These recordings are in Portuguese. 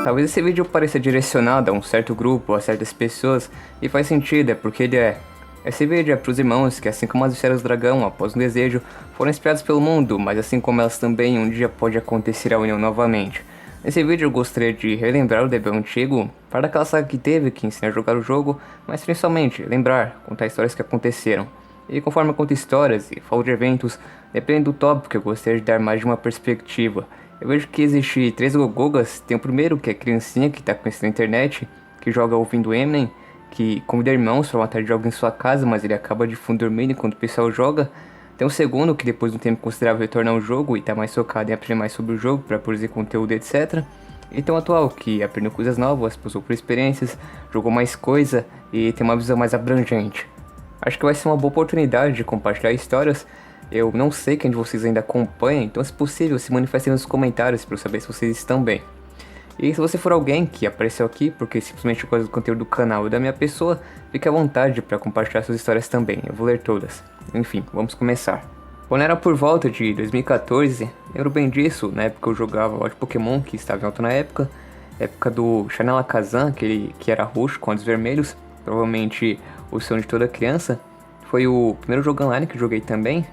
Talvez esse vídeo pareça direcionado a um certo grupo, a certas pessoas, e faz sentido, é porque ele é. Esse vídeo é pros irmãos que, assim como as esferas do dragão, após um desejo, foram espalhados pelo mundo, mas assim como elas também, um dia pode acontecer a união novamente. Nesse vídeo eu gostaria de relembrar o DB antigo, para daquela saga que teve, que ensina a jogar o jogo, mas principalmente lembrar, contar histórias que aconteceram. E conforme eu conto histórias e falo de eventos, dependendo do tópico eu gostaria de dar mais de uma perspectiva. Eu vejo que existe 3 Gogogas, tem o primeiro que é a criancinha que tá conhecendo a internet, que joga ouvindo Eminem, que convida irmãos para uma tarde de jogo em sua casa, mas ele acaba de fundo dormindo enquanto o pessoal joga. Tem o segundo, que depois de um tempo considerável retorna ao jogo e tá mais focado em aprender mais sobre o jogo para produzir conteúdo, etc. E tem o atual, que aprendeu coisas novas, passou por experiências, jogou mais coisa e tem uma visão mais abrangente. Acho que vai ser uma boa oportunidade de compartilhar histórias. Eu não sei quem de vocês ainda acompanha, então se possível se manifestem nos comentários para eu saber se vocês estão bem. E se você for alguém que apareceu aqui porque simplesmente gosta do conteúdo do canal e da minha pessoa, fique à vontade para compartilhar suas histórias também, eu vou ler todas. Enfim, vamos começar. Quando era por volta de 2014, lembro bem disso, na época eu jogava o Pokémon, que estava em alta na época do Chanela Kazan, aquele que era roxo com olhos vermelhos, provavelmente o sonho de toda criança. Foi o primeiro jogo online que eu joguei também.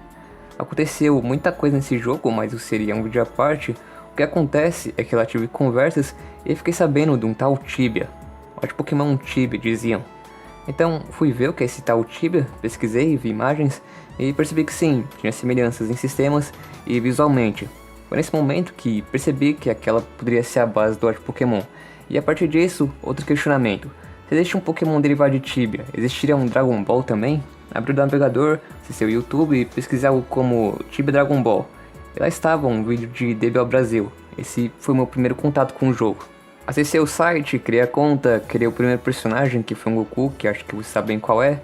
Aconteceu muita coisa nesse jogo, mas isso seria um vídeo à parte. O que acontece é que eu tive conversas e fiquei sabendo de um tal Tibia. O Pokémon Tibia, diziam. Então fui ver o que é esse tal Tibia, pesquisei, vi imagens e percebi que sim, tinha semelhanças em sistemas e visualmente. Foi nesse momento que percebi que aquela poderia ser a base do Pokémon. E a partir disso, outro questionamento. Se existe um Pokémon derivado de Tibia, existiria um Dragon Ball também? Abri o navegador, acessei o YouTube e pesquisei algo como Tibia Dragon Ball. E lá estava um vídeo de DB ao Brasil. Esse foi o meu primeiro contato com o jogo. Acessei o site, criei a conta, criei o primeiro personagem, que foi um Goku, que acho que você sabe bem qual é.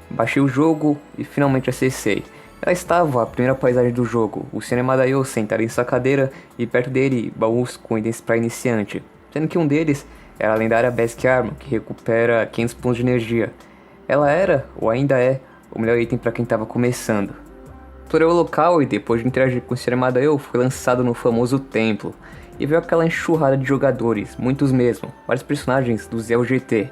Baixei o jogo e finalmente acessei. Lá estava a primeira paisagem do jogo, o Cinemadaio sentado em sua cadeira e perto dele baús com itens para iniciante. Sendo que um deles era a lendária Basic Armor, que recupera 500 pontos de energia. Ela era, ou ainda é, o melhor item para quem estava começando. Explorei o local e depois de interagir com o Cinemadaio, fui lançado no famoso templo. E veio aquela enxurrada de jogadores, muitos mesmo, vários personagens do Zé GT.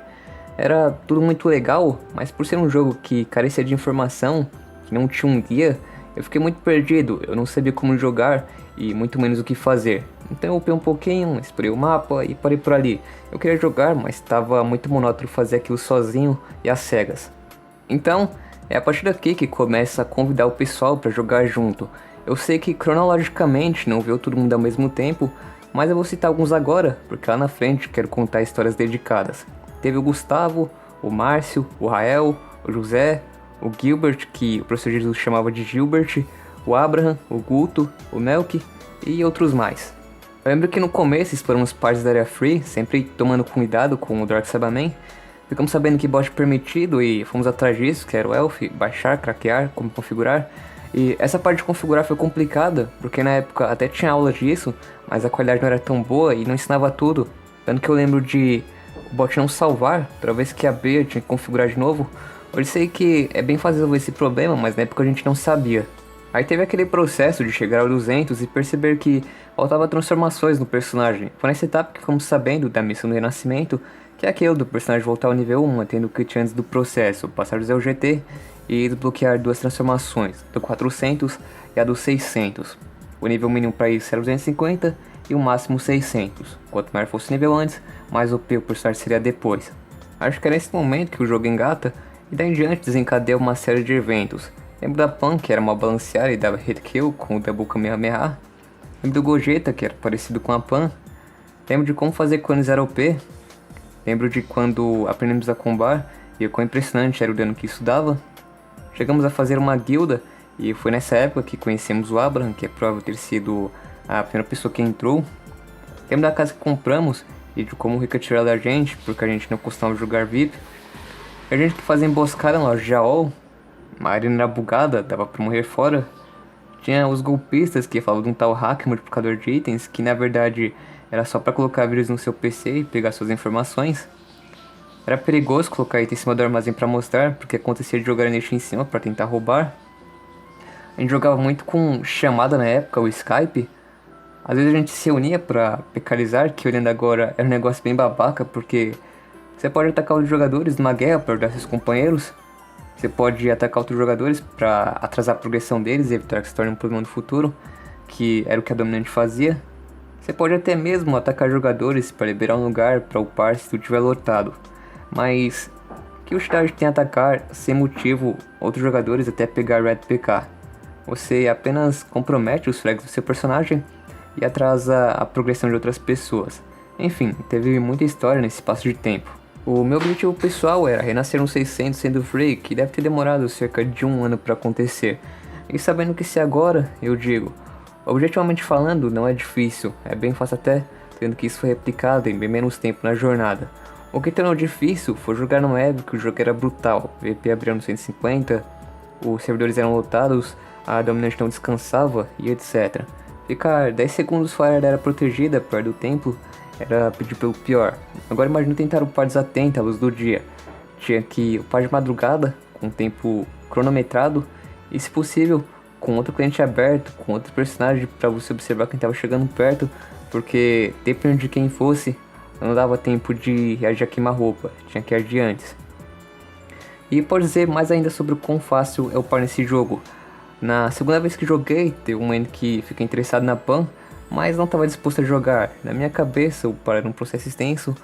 Era tudo muito legal, mas por ser um jogo que carecia de informação, que não tinha um guia, eu fiquei muito perdido, eu não sabia como jogar e muito menos o que fazer. Então eu upei um pouquinho, explorei o mapa e parei por ali. Eu queria jogar, mas estava muito monótono fazer aquilo sozinho e às cegas. Então, é a partir daqui que começa a convidar o pessoal para jogar junto. Eu sei que cronologicamente não veio todo mundo ao mesmo tempo, mas eu vou citar alguns agora, porque lá na frente quero contar histórias dedicadas. Teve o Gustavo, o Márcio, o Rael, o José, o Gilbert, que o professor Jesus chamava de Gilbert, o Abraham, o Guto, o Melk e outros mais. Eu lembro que no começo exploramos partes da área free, sempre tomando cuidado com o Dark Sabaman. Ficamos sabendo que bot permitido e fomos atrás disso, que era o Elf, baixar, craquear, como configurar. E essa parte de configurar foi complicada, porque na época até tinha aula disso, mas a qualidade não era tão boa e não ensinava tudo. Tanto que eu lembro de o bot não salvar, toda vez que abria tinha que configurar de novo. Eu sei que é bem fácil resolver esse problema, mas na época a gente não sabia. Aí teve aquele processo de chegar ao 200 e perceber que faltava transformações no personagem. Foi nessa etapa que fomos sabendo da missão do renascimento, que é aquele do personagem voltar ao nível 1, mantendo o kit antes do processo, passar do Zé GT e desbloquear 2 transformações, do 400 e a do 600. O nível mínimo para isso era 250 e o máximo 600. Quanto maior fosse o nível antes, mais OP o personagem seria depois. Acho que é nesse momento que o jogo engata e daí em diante desencadeia uma série de eventos. Lembro da Pan, que era uma balanceada e dava hit kill com o Double Kamehameha. Lembro do Gogeta, que era parecido com a Pan. Lembro de como fazer clones era OP. Lembro de quando aprendemos a combar e o quão impressionante era o dano que isso dava. Chegamos a fazer uma guilda e foi nessa época que conhecemos o Abraham, que é provável ter sido a primeira pessoa que entrou. Lembro da casa que compramos e de como o Rica tirou da gente, porque a gente não costumava jogar VIP. A gente que fazia emboscada na loja de AOL, a arena era bugada, dava pra morrer fora. Tinha os golpistas que falavam de um tal hack multiplicador de itens, que na verdade era só pra colocar vírus no seu PC e pegar suas informações. Era perigoso colocar item em cima do armazém pra mostrar, porque acontecia de jogar neste em cima pra tentar roubar. A gente jogava muito com chamada na época, o Skype. Às vezes a gente se reunia pra Pecalizar, que olhando agora era um negócio bem babaca, porque você pode atacar os jogadores numa guerra para ajudar seus companheiros. Você pode atacar outros jogadores para atrasar a progressão deles e evitar que se torne um problema no futuro, que era o que a Dominante fazia. Você pode até mesmo atacar jogadores para liberar um lugar para upar se tudo estiver lotado. Mas que utilidade tem atacar sem motivo outros jogadores até pegar Red PK? Você apenas compromete os frags do seu personagem e atrasa a progressão de outras pessoas. Enfim, teve muita história nesse espaço de tempo. O meu objetivo pessoal era renascer um 600 sendo free, que deve ter demorado cerca de um ano para acontecer. E sabendo que se agora, eu digo, objetivamente falando, não é difícil, é bem fácil até, tendo que isso foi replicado em bem menos tempo na jornada. O que tornou difícil foi jogar no web, que o jogo era brutal, o VP abria no 150, os servidores eram lotados, a dominante não descansava e etc. Ficar 10 segundos fora da área protegida perto do templo era pedir pelo pior. Agora imagine tentar upar desatento à luz do dia. Tinha que upar de madrugada, com tempo cronometrado, e se possível, com outro cliente aberto, com outro personagem para você observar quem estava chegando perto, porque dependendo de quem fosse, não dava tempo de reagir a queima-roupa, tinha que agir antes. E pode dizer mais ainda sobre o quão fácil é upar nesse jogo. Na segunda vez que joguei, teve um momento que fiquei interessado na PAN, mas não estava disposto a jogar. Na minha cabeça, upar era um processo extenso,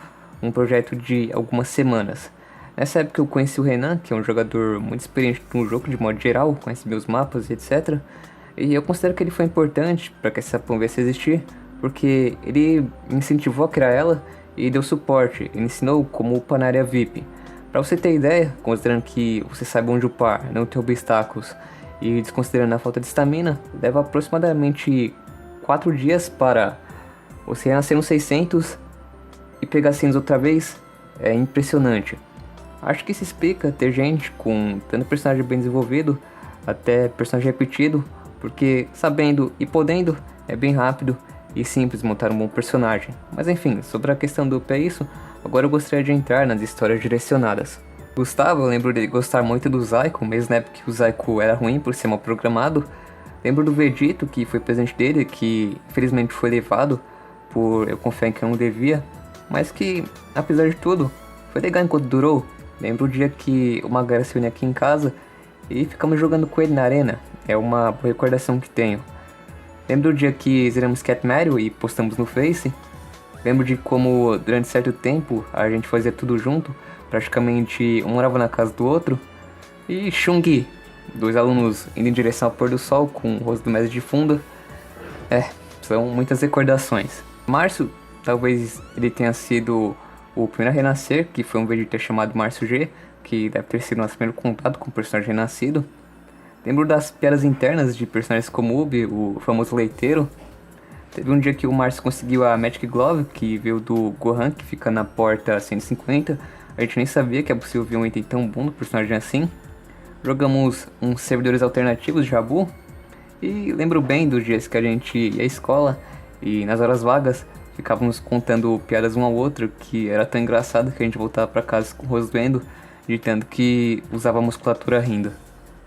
um projeto de algumas semanas. Nessa época eu conheci o Renan, que é um jogador muito experiente no jogo de modo geral, conhece meus mapas e etc. E eu considero que ele foi importante para que essa PAN viesse a existir, porque ele me incentivou a criar ela e deu suporte, ele ensinou como upar na área VIP. Para você ter ideia, considerando que você saiba onde upar, não ter obstáculos, e desconsiderando a falta de estamina, leva aproximadamente 4 dias para você renascer no 600 e pegar cenas outra vez. É impressionante. Acho que se explica ter gente com tanto personagem bem desenvolvido, até personagem repetido, porque sabendo e podendo, é bem rápido e simples montar um bom personagem. Mas enfim, sobre a questão do up é isso, agora eu gostaria de entrar nas histórias direcionadas. Gustavo, eu lembro dele gostar muito do Zaiko, mesmo na época que o Zaiko era ruim por ser mal programado. Lembro do Vegito, que foi presente dele, que infelizmente foi levado por eu confiar em quem eu não devia, mas que, apesar de tudo, foi legal enquanto durou. Lembro o dia que o Magara se uniu aqui em casa e ficamos jogando com ele na arena, é uma boa recordação que tenho. Lembro do dia que zeramos Cat Mario e postamos no Face. Lembro de como durante certo tempo a gente fazia tudo junto, praticamente um morava na casa do outro. E Chungi, 2 alunos indo em direção ao pôr do sol com o rosto do mestre de fundo. São muitas recordações. Márcio, talvez ele tenha sido o primeiro a renascer, que foi um Vegeta chamado Márcio G, que deve ter sido nosso primeiro contato com o personagem renascido. Lembro das piadas internas de personagens como Ubi, o famoso leiteiro. Teve um dia que o Márcio conseguiu a Magic Glove, que veio do Gohan, que fica na porta 150. A gente nem sabia que é possível ver um item tão bom do personagem assim. Jogamos uns servidores alternativos de Jabu. E lembro bem dos dias que a gente ia à escola e nas horas vagas ficávamos contando piadas um ao outro, que era tão engraçado que a gente voltava para casa com o rosto doendo, de tanto que usava a musculatura rindo.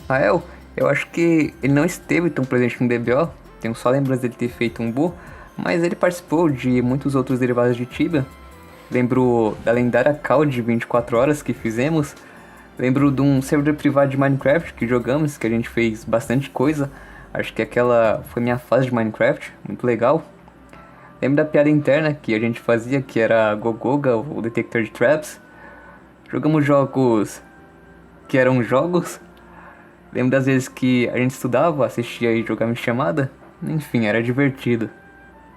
Rael, eu acho que ele não esteve tão presente no DBO, tenho só lembrança dele ter feito um Bu, mas ele participou de muitos outros derivados de Tibia. Lembro da lendária call de 24 horas que fizemos. Lembro de um servidor privado de Minecraft que jogamos, que a gente fez bastante coisa. Acho que aquela foi minha fase de Minecraft, muito legal. Lembro da piada interna que a gente fazia, que era Gogoga, o detector de traps. Jogamos jogos que eram jogos. Lembro das vezes que a gente estudava, assistia e jogava em chamada. Enfim, era divertido.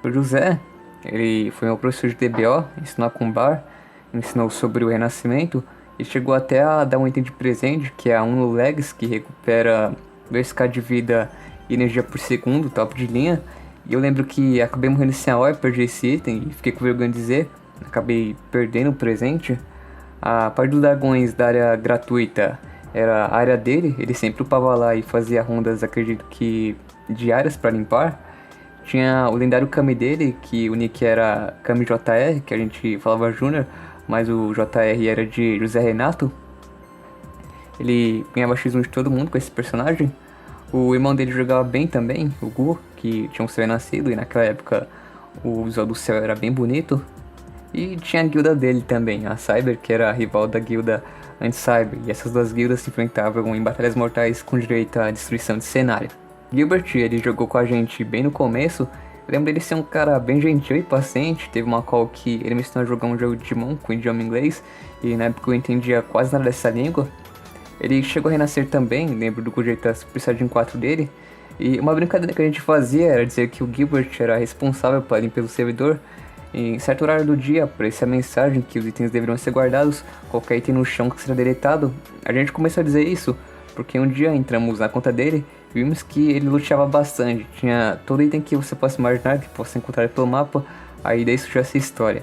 O José, ele foi meu professor de DBO, ensinou a combar, ensinou sobre o renascimento e chegou até a dar um item de presente, que é a Uno Legs, que recupera 2k de vida e energia por segundo, top de linha. E eu lembro que acabei morrendo sem a hora, perdi esse item e fiquei com vergonha de dizer, acabei perdendo o presente. A parte dos dragões da área gratuita era a área dele, ele sempre upava lá e fazia rondas, acredito que diárias para limpar. Tinha o lendário Kami dele, que o nick era Kami JR, que a gente falava Júnior, mas o JR era de José Renato. Ele ganhava X1 de todo mundo com esse personagem. O irmão dele jogava bem também, o Gu, que tinha um céu nascido e naquela época o visual do céu era bem bonito. E tinha a guilda dele também, a Cyber, que era a rival da guilda Anti-Cyber, e essas duas guildas se enfrentavam em batalhas mortais com direito à destruição de cenário. Gilbert, ele jogou com a gente bem no começo. Eu lembro dele ser um cara bem gentil e paciente. Teve uma call que ele me ensinou a jogar um jogo de Digimon com idioma inglês, e na época eu entendia quase nada dessa língua. Ele chegou a renascer também, lembro do Gogeta Super Saiyajin 4 dele. E uma brincadeira que a gente fazia era dizer que o Gilbert era responsável por limpar o servidor. Em certo horário do dia, aparecia a mensagem que os itens deveriam ser guardados, qualquer item no chão que seria deletado. A gente começou a dizer isso porque um dia entramos na conta dele e vimos que ele luteava bastante. Tinha todo item que você possa imaginar, que possa encontrar pelo mapa. Aí daí surgiu essa história.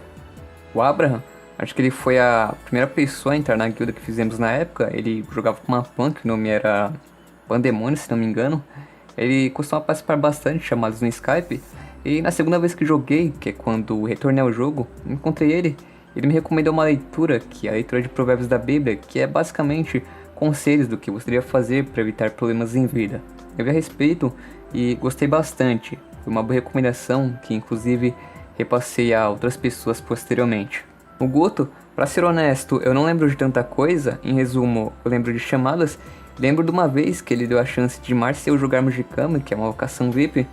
O Abraham, acho que ele foi a primeira pessoa a entrar na guilda que fizemos na época. Ele jogava com uma punk, o nome era Pandemônio, se não me engano. Ele costumava participar bastante, chamados no Skype. E na segunda vez que joguei, que é quando retornei ao jogo, encontrei ele. Ele me recomendou uma leitura, que é a leitura de Provérbios da Bíblia, que é basicamente conselhos do que você deveria fazer para evitar problemas em vida. Eu vi a respeito e gostei bastante. Foi uma boa recomendação que inclusive repassei a outras pessoas posteriormente. O Goto, pra ser honesto, eu não lembro de tanta coisa. Em resumo, eu lembro de chamadas. Lembro de uma vez que ele deu a chance de Marcia e eu jogarmos de cama, que é uma vocação VIP,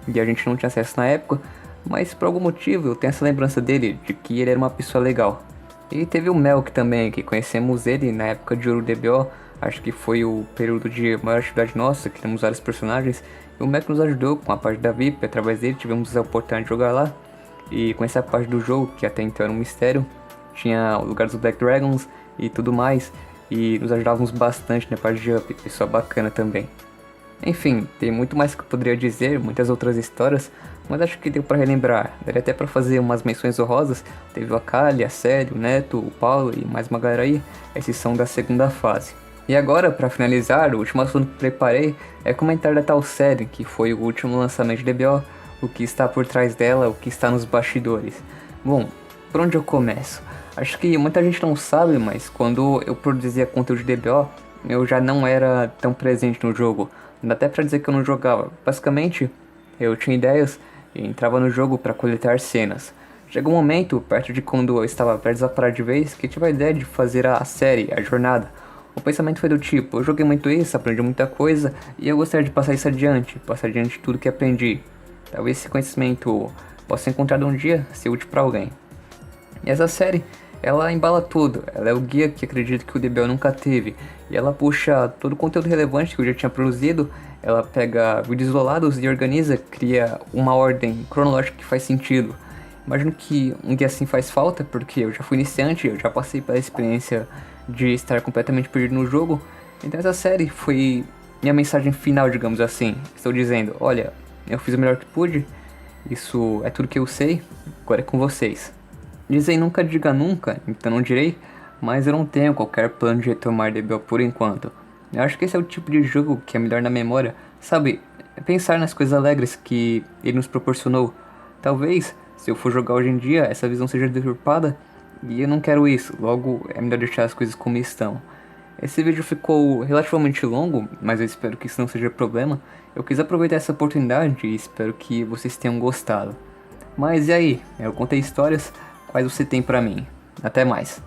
e a gente não tinha acesso na época, mas por algum motivo eu tenho essa lembrança dele, de que ele era uma pessoa legal. E teve o Melk também, que conhecemos ele na época de Ouro DBO, acho que foi o período de maior atividade nossa, que temos vários personagens, e o Melk nos ajudou com a parte da VIP, através dele tivemos a oportunidade de jogar lá, e com essa parte do jogo, que até então era um mistério, tinha o lugar dos Black Dragons e tudo mais, e nos ajudávamos bastante na parte de up, pessoa bacana também. Enfim, tem muito mais que eu poderia dizer, muitas outras histórias, mas acho que deu pra relembrar. Daria até pra fazer umas menções honrosas. Teve o Akali, a Célio, o Neto, o Paulo e mais uma galera aí. Esses são da segunda fase. E agora, pra finalizar, o último assunto que preparei é comentar da tal série, que foi o último lançamento de DBO, o que está por trás dela, o que está nos bastidores. Bom, por onde eu começo? Acho que muita gente não sabe, mas quando eu produzia conteúdo de DBO, eu já não era tão presente no jogo. Não dá até pra dizer que eu não jogava. Basicamente, eu tinha ideias e entrava no jogo para coletar cenas. Chegou um momento, perto de quando eu estava prestes a parar de vez, que tive a ideia de fazer a série, a jornada. O pensamento foi do tipo, eu joguei muito isso, aprendi muita coisa, e eu gostaria de passar isso adiante, passar adiante tudo que aprendi. Talvez esse conhecimento possa ser encontrado um dia, ser útil para alguém. E essa série, ela embala tudo, ela é o guia que acredito que o DBO nunca teve, e ela puxa todo o conteúdo relevante que eu já tinha produzido, ela pega vídeos isolados e organiza, cria uma ordem cronológica que faz sentido. Imagino que um guia assim faz falta, porque eu já fui iniciante, eu já passei pela experiência de estar completamente perdido no jogo, então essa série foi minha mensagem final, digamos assim. Estou dizendo, olha, eu fiz o melhor que pude, isso é tudo que eu sei, agora é com vocês. Dizem nunca diga nunca, então não direi, mas eu não tenho qualquer plano de retomar DBO por enquanto. Eu acho que esse é o tipo de jogo que é melhor na memória, sabe? É pensar nas coisas alegres que ele nos proporcionou. Talvez, se eu for jogar hoje em dia, essa visão seja deturpada, e eu não quero isso, logo é melhor deixar as coisas como estão. Esse vídeo ficou relativamente longo, mas eu espero que isso não seja problema. Eu quis aproveitar essa oportunidade e espero que vocês tenham gostado. Mas e aí? Eu contei histórias. Quais você tem pra mim? Até mais.